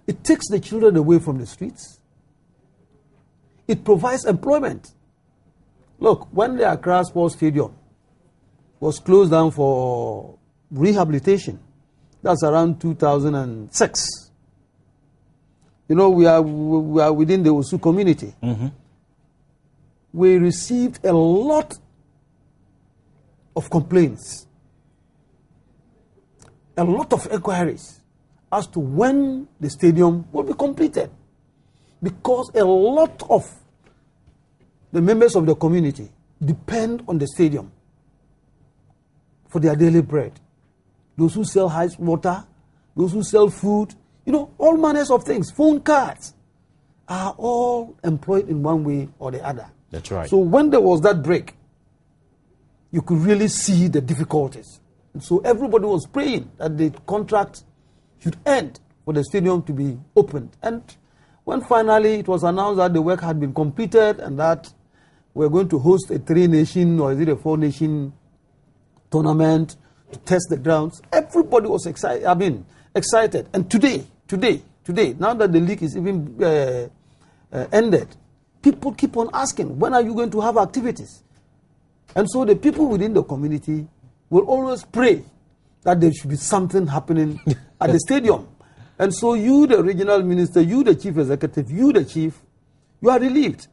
It takes the children away from the streets. It provides employment. Look, when the Accra Sports Stadium was closed down for rehabilitation, that's around 2006. You know, we are within the Osu community. Mm-hmm. We received a lot of complaints, a lot of inquiries as to when the stadium will be completed, because a lot of the members of the community depend on the stadium for their daily bread. Those who sell ice water, those who sell food, all manners of things, phone cards, are all employed in one way or the other. That's right. So when there was that break, you could really see the difficulties. And so everybody was praying that the contract should end for the stadium to be opened. And when finally it was announced that the work had been completed and that we're going to host a 3-nation or is it a 4-nation tournament to test the grounds, everybody was excited. excited. And today, now that the league is even ended, people keep on asking, when are you going to have activities? And so the people within the community will always pray that there should be something happening at the stadium. And so you, the regional minister, you, the chief executive, you, the chief, you are relieved.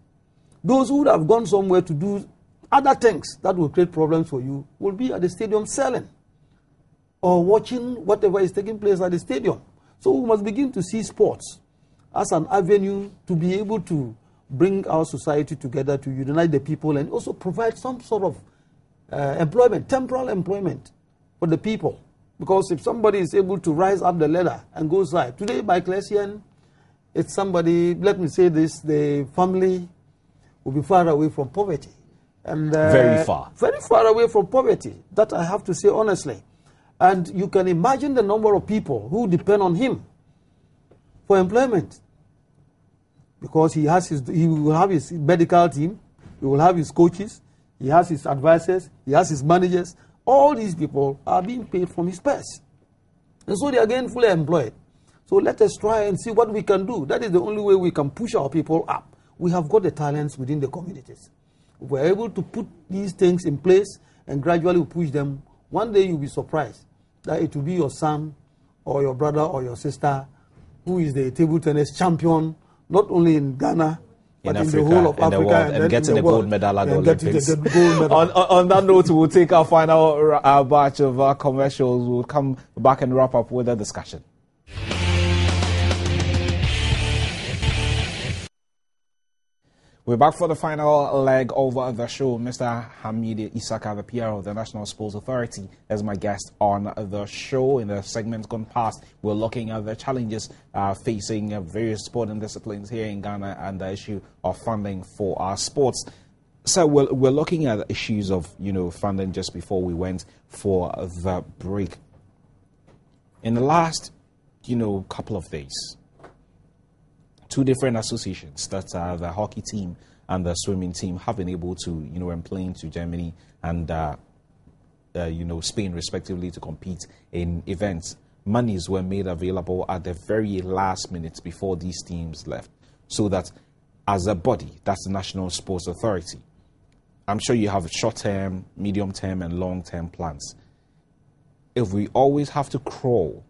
Those who would have gone somewhere to do other things that will create problems for you will be at the stadium selling or watching whatever is taking place at the stadium. So we must begin to see sports as an avenue to be able to bring our society together, to unite the people, and also provide some sort of employment, temporal employment for the people. Because if somebody is able to rise up the ladder and go side, today by Clesian, it's somebody, let me say this, the family will be far away from poverty. And very far away from poverty. That I have to say honestly. And you can imagine the number of people who depend on him for employment. Because he will have his medical team, he will have his coaches, he has his advisors, he has his managers. All these people are being paid from his purse. And so they are getting fully employed. So let us try and see what we can do. That is the only way we can push our people up. We have got the talents within the communities. If we're able to put these things in place and gradually push them, one day you'll be surprised that it will be your son or your brother or your sister who is the table tennis champion, not only in Ghana, but in the whole of Africa, and getting the gold medal at the Olympics. On that note, we'll take our final batch of commercials. We'll come back and wrap up with a discussion. We're back for the final leg of the show. Mr. Hamid Isaka, the PR of the National Sports Authority, is my guest on the show. In the segments gone past, we're looking at the challenges facing various sporting disciplines here in Ghana and the issue of funding for our sports. So we're looking at issues of, funding just before we went for the break. In the last, couple of days, two different associations, that the hockey team and the swimming team, have been able to, plane to Germany and, Spain respectively to compete in events. Monies were made available at the very last minute before these teams left. So that as a body, that's the National Sports Authority, I'm sure you have short-term, medium-term and long-term plans. If we always have to crawl,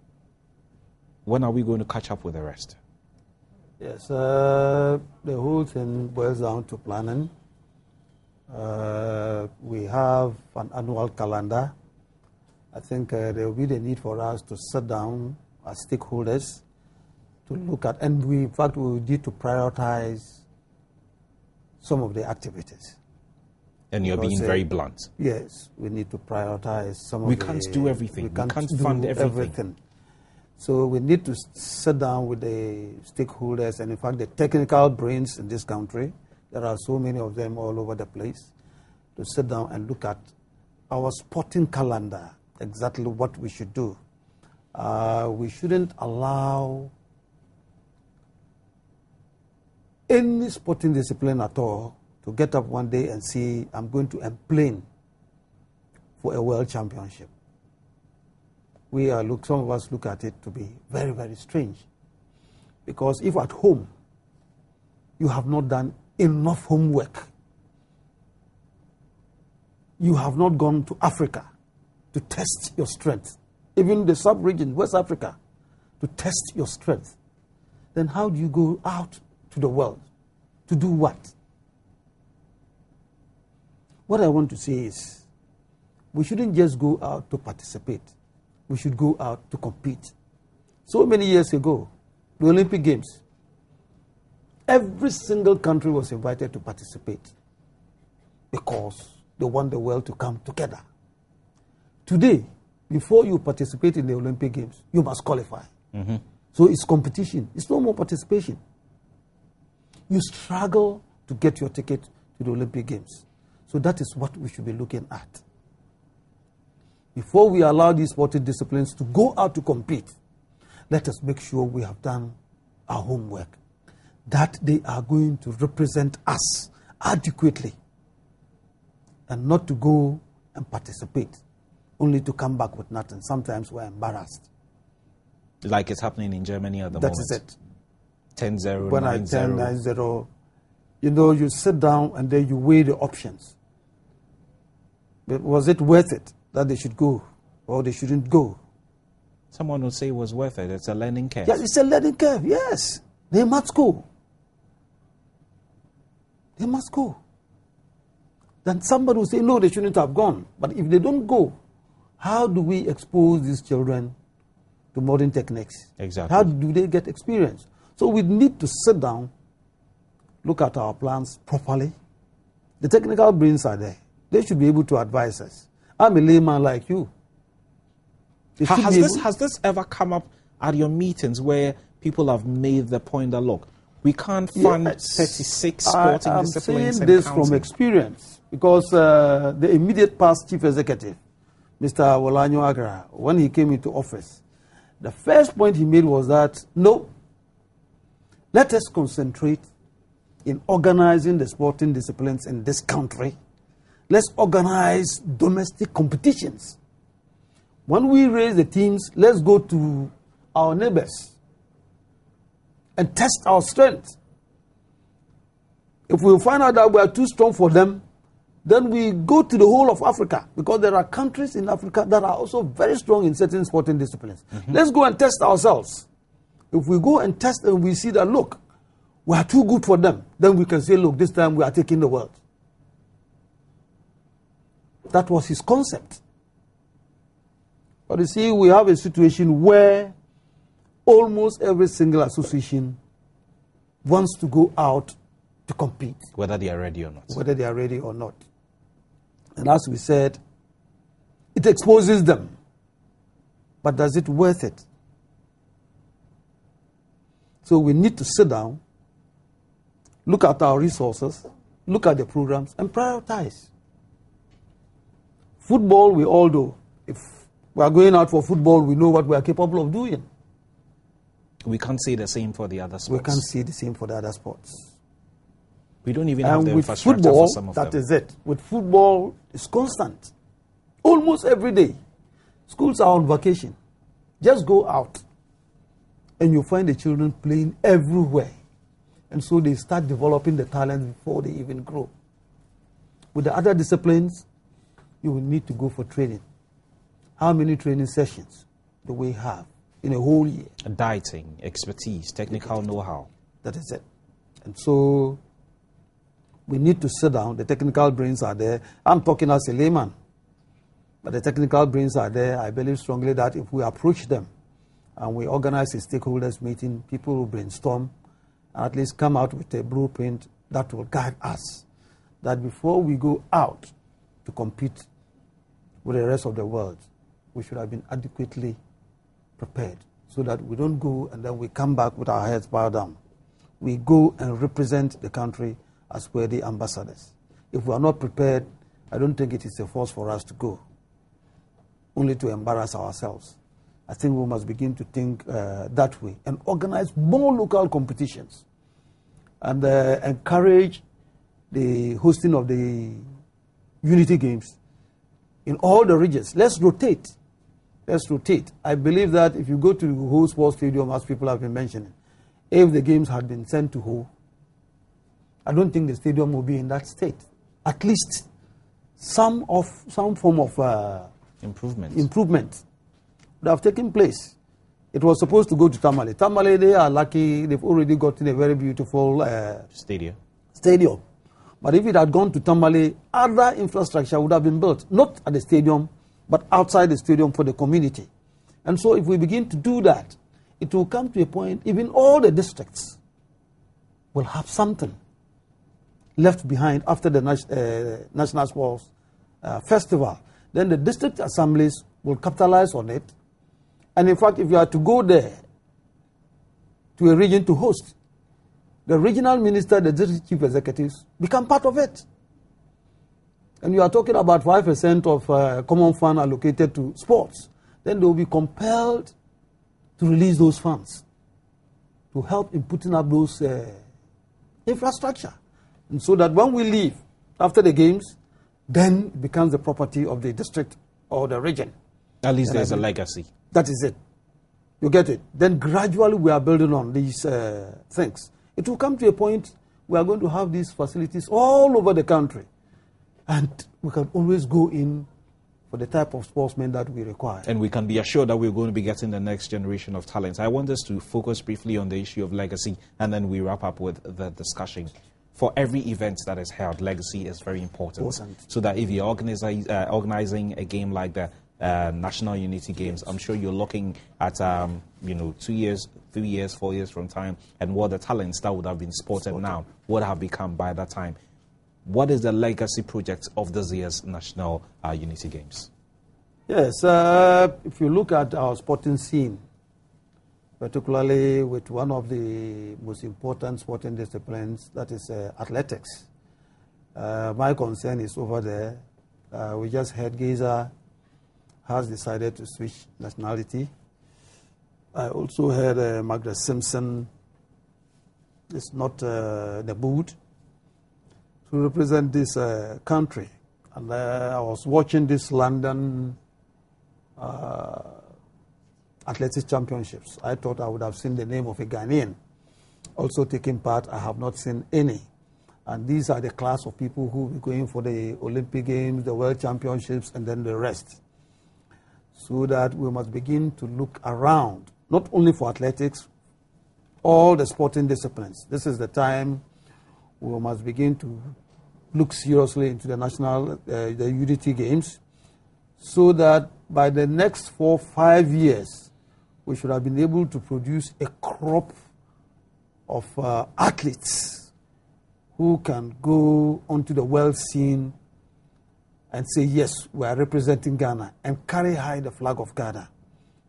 when are we going to catch up with the rest? Yes, the whole thing boils down to planning. We have an annual calendar. I think there will be the need for us to sit down as stakeholders to look at, and in fact, we need to prioritize some of the activities. And you're being very blunt. Yes, we need to prioritize some of the... We can't do everything. We can't fund everything. So we need to sit down with the stakeholders and, in fact, the technical brains in this country. There are so many of them all over the place. To sit down and look at our sporting calendar, exactly what we should do. We shouldn't allow any sporting discipline at all to get up one day and say, I'm going to plane for a world championship. Some of us look at it to be very, very strange. Because if at home you have not done enough homework, you have not gone to Africa to test your strength, even the sub-region, West Africa, to test your strength, then how do you go out to the world to do what? What I want to say is, we shouldn't just go out to participate. We should go out to compete. So many years ago, the Olympic Games, every single country was invited to participate because they want the world to come together. Today, before you participate in the Olympic Games, you must qualify. Mm-hmm. So it's competition. It's no more participation. You struggle to get your ticket to the Olympic Games. So that is what we should be looking at. Before we allow these sporting disciplines to go out to compete, let us make sure we have done our homework, that they are going to represent us adequately, and not to go and participate, only to come back with nothing. Sometimes we're embarrassed. Like it's happening in Germany at the moment. That is it. 10-0, When 9-0. I tell 9-0, you know, you sit down and then you weigh the options. But was it worth it that they should go or they shouldn't go? Someone would say it was worth it. It's a learning curve. Yes, it's a learning curve. Yes, they must go. They must go. Then somebody will say, no, they shouldn't have gone. But if they don't go, how do we expose these children to modern techniques? Exactly. How do they get experience? So we need to sit down, look at our plans properly. The technical brains are there. They should be able to advise us. I'm a layman like you. Has this ever come up at your meetings where people have made the point that, look, we can't fund 36 sporting disciplines? I'm saying this from experience because the immediate past chief executive, Mr. Wolanyo Agra, when he came into office, the first point he made was that, no, let us concentrate in organizing the sporting disciplines in this country. Let's organize domestic competitions. When we raise the teams, let's go to our neighbors and test our strength. If we find out that we are too strong for them, then we go to the whole of Africa, because there are countries in Africa that are also very strong in certain sporting disciplines. Let's go and test ourselves. If we go and test and we see that, look, we are too good for them, then we can say, look, this time we are taking the world. That was his concept. But you see, we have a situation where almost every single association wants to go out to compete. Whether they are ready or not. Whether they are ready or not. And as we said, it exposes them. But does it worth it? So we need to sit down, look at our resources, look at the programs, and prioritize. Football, we all do. If we are going out for football, we know what we are capable of doing. We can't say the same for the other sports. We can't say the same for the other sports. We don't even have the with infrastructure football, for some of them. that is it. With football, it's constant. Almost every day. Schools are on vacation. Just go out and you find the children playing everywhere. And so they start developing the talent before they even grow. With the other disciplines, you will need to go for training. How many training sessions do we have in a whole year? Dieting, expertise, technical know-how. That is it. And so we need to sit down. The technical brains are there. I'm talking as a layman. But the technical brains are there. I believe strongly that if we approach them and we organize a stakeholders meeting, people will brainstorm and at least come out with a blueprint that will guide us. That before we go out to compete with the rest of the world, we should have been adequately prepared so that we don't go and then we come back with our heads bowed down. We go and represent the country as worthy ambassadors. If we are not prepared, I don't think it is a force for us to go, only to embarrass ourselves. I think we must begin to think that way and organize more local competitions and encourage the hosting of the Unity Games in all the regions. Let's rotate. Let's rotate. I believe that if you go to the Ho Sports Stadium, as people have been mentioning, if the games had been sent to Ho, I don't think the stadium will be in that state. At least some form of improvement would have taken place. It was supposed to go to Tamale. Tamale, they are lucky. They've already gotten a very beautiful stadium. But if it had gone to Tamale, other infrastructure would have been built, not at the stadium, but outside the stadium for the community. And so if we begin to do that, it will come to a point, even all the districts will have something left behind after the National Sports Festival. Then the district assemblies will capitalize on it. And in fact, if you are to go there to a region to host, the regional minister, the district chief executives become part of it. And you are talking about 5% of common fund allocated to sports. Then they will be compelled to release those funds to help in putting up those infrastructure. And so that when we leave after the games, then it becomes the property of the district or the region. At least there's a legacy. That is it. You get it? Then gradually we are building on these things. It will come to a point we are going to have these facilities all over the country. And we can always go in for the type of sportsmen that we require. And we can be assured that we're going to be getting the next generation of talents. I want us to focus briefly on the issue of legacy, and then we wrap up with the discussion. For every event that is held, legacy is very important. So that if you're organizing a game like the National Unity Games, I'm sure you're looking at 2 years, 3 years, 4 years from time, and what the talents that would have been spotted now would have become by that time. What is the legacy project of this year's National Unity Games? Yes, if you look at our sporting scene, particularly with one of the most important sporting disciplines, that is athletics, my concern is over there. We just heard Gaza has decided to switch nationality. I also heard Magda Simpson is not the mood to represent this country. And I was watching this London Athletics Championships. I thought I would have seen the name of a Ghanaian also taking part. I have not seen any. And these are the class of people who will be going for the Olympic Games, the World Championships, and then the rest. So that we must begin to look around, not only for athletics, all the sporting disciplines. This is the time we must begin to look seriously into the the Unity Games, so that by the next 4 or 5 years, we should have been able to produce a crop of athletes who can go onto the world scene and say, yes, we are representing Ghana, and carry high the flag of Ghana.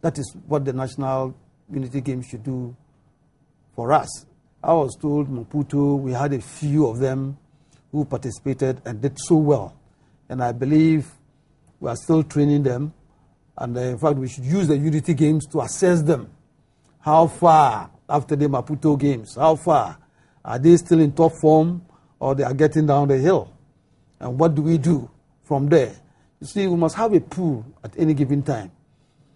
That is what the National Unity Games should do for us. I was told Maputo, we had a few of them who participated and did so well. And I believe we are still training them. And in fact, we should use the Unity Games to assess them. How far after the Maputo Games? How far? Are they still in top form, or they are getting down the hill? And what do we do from there? You see, we must have a pool at any given time,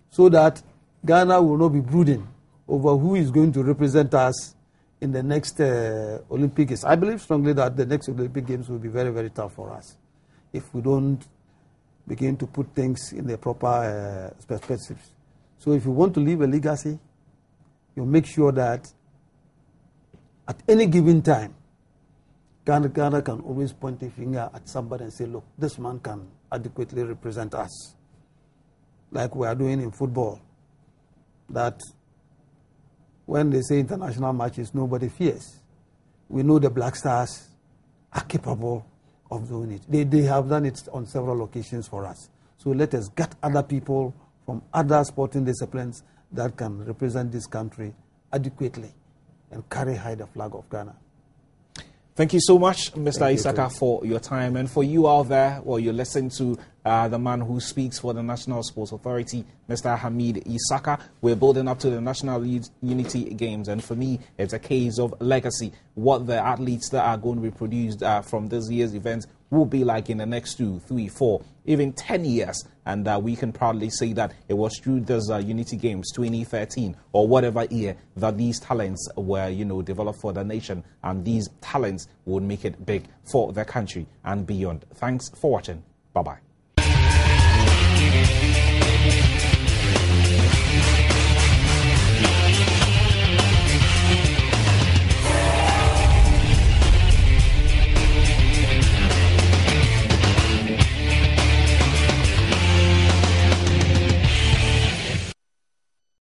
so that Ghana will not be brooding over who is going to represent us in the next Olympic Games. I believe strongly that the next Olympic Games will be very, very tough for us if we don't begin to put things in the proper perspectives. So if you want to leave a legacy, you make sure that at any given time, Ghana can always point a finger at somebody and say, look, this man can adequately represent us. Like we are doing in football, that when they say international matches, nobody fears. We know the Black Stars are capable of doing it. They have done it on several occasions for us. So let us get other people from other sporting disciplines that can represent this country adequately and carry high the flag of Ghana. Thank you so much, Mr. Isaka, for your time. And for you out there, well, you listen to the man who speaks for the National Sports Authority, Mr. Hamid Isaka. We're building up to the National Unity Games. And for me, it's a case of legacy. What the athletes that are going to be produced from this year's event will be like in the next 2, 3, 4, even 10 years. And we can proudly say that it was through this Unity Games 2013 or whatever year that these talents were, developed for the nation. And these talents would make it big for the country and beyond. Thanks for watching. Bye-bye.